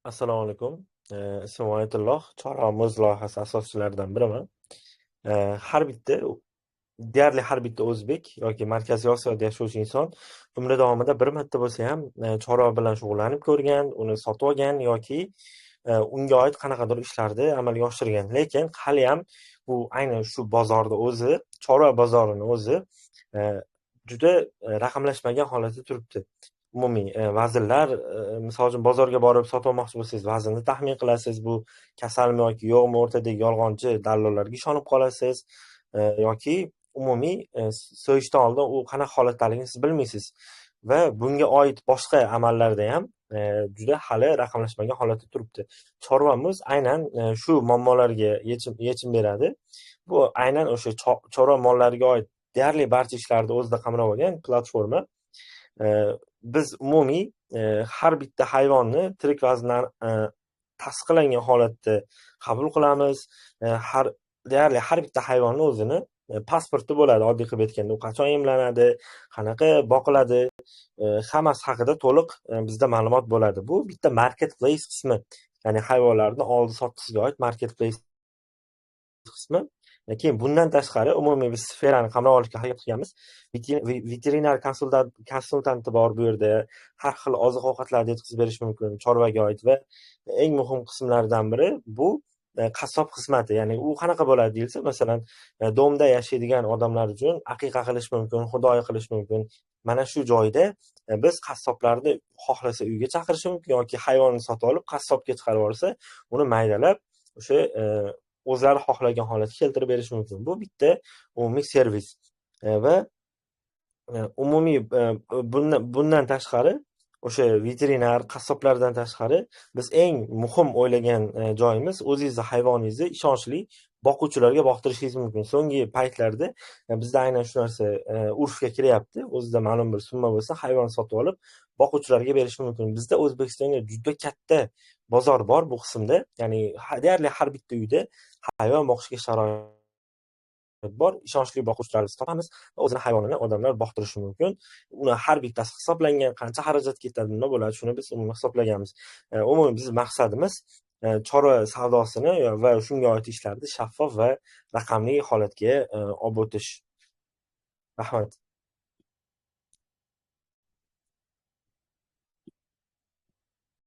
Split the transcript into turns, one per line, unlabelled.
Assalomu alaykum. Ismim Oyatulloh, Chorva muz loyihasi asoschilaridan biriman. Har bitta deyarli har bitta o'zbek yoki Markaziy Osiyoda yashovchi inson umri davomida bir marta bo'lsa ham chorva bilan shug'ullanib ko'rgan, uni sotib olgan yoki unga oid qanaqadir ishlarni amalga oshirgan. Lekin haliyam bu aynan shu bozorda o'zi, chorva bozorini o'zi e, juda raqamlashmagan holatda turibdi. Umumiy vaznlar, misol uchun bozorga borib sotib olmoqchi bo'lsangiz, vaznni taxmin qilasiz. Bu kasalmi yoki yo'qmi, o'rtadagi yolg'onchi dallollarga ishonib qolasiz, yoki umumiy so'yishdan oldin u qanaqa holatdaligini siz bilmaysiz va bunga oid boshqa amallarda ham juda hali raqamlashmagan holatda turibdi. Chorvamiz aynan shu muammolarga yechim beradi. Bu aynan o'sha chorva mollariga oid deyarli barcha ishlarni o'zida qamrab olgan platforma. Biz umumiy har bitta hayvonni tirik vazndan tasdiqlangan holatda qabul qilamiz. Deyarli har bitta hayvonni o'zini pasporti bo'ladi. Oddiy qilib aytganda, u qachon emlanadi, qanaqa boqiladi, hammasi haqida to'liq bizda ma'lumot bo'ladi. Bu bitta marketplace qismi, ya'ni hayvonlarni oldi sotdisiga oid marketplace qismi. Keyin bundan tashqari umumiy biz sferani qamrab olishga harakat qilganmiz. Veterinar konsultanti bor bu yerda. Har xil oziq-ovqatlarni yetkazib berish mumkin chorvaga oid va eng muhim qismlardan biri bu qassob xizmati. Ya'ni u qanaqa bo'ladi deyilsa, masalan, domda yashaydigan odamlar uchun aqiqa qilish mumkin, xudoyi qilish mumkin. Mana shu joyda biz qassoblarni xohlasa uyga chaqirishi mumkin yoki hayvonni sotib olib qassobga chiqarib yuborsa, uni maydalab o'sha o'zlari xohlagan holatga keltirib berish mumkin. Bu bitta umumiy servis. Va umumiy bundan tashqari o'sha veterinar qassoblardan tashqari biz eng muhim o'ylagan joyimiz o'zingizni hayvoningizni ishonchli boquvchilarga boqtirishingiz mumkin. So'nggi paytlarda bizda aynan shu narsa urfga kiryapti. O'zida ma'lum bir summa bo'lsa, hayvon sotib olib boquvchilarga berish mumkin. Bizda O'zbekistonda juda katta bozor bor bu qismda. Ya'ni deyarli har bitta uyda hayvon boqishga sharoit bor. Ishonchli boquvchilarni topamiz va o'zini hayvonini odamlar boqtirishi mumkin. Uni har bittasi hisoblangan, qancha xarajat ketadi, nima bo'ladi, shuni biz umuman hisoblaganmiz. Umuman bizning maqsadimiz chorva savdosini va shunga oid ishlarni shaffof va raqamli holatga olib o'tish. Rahmat.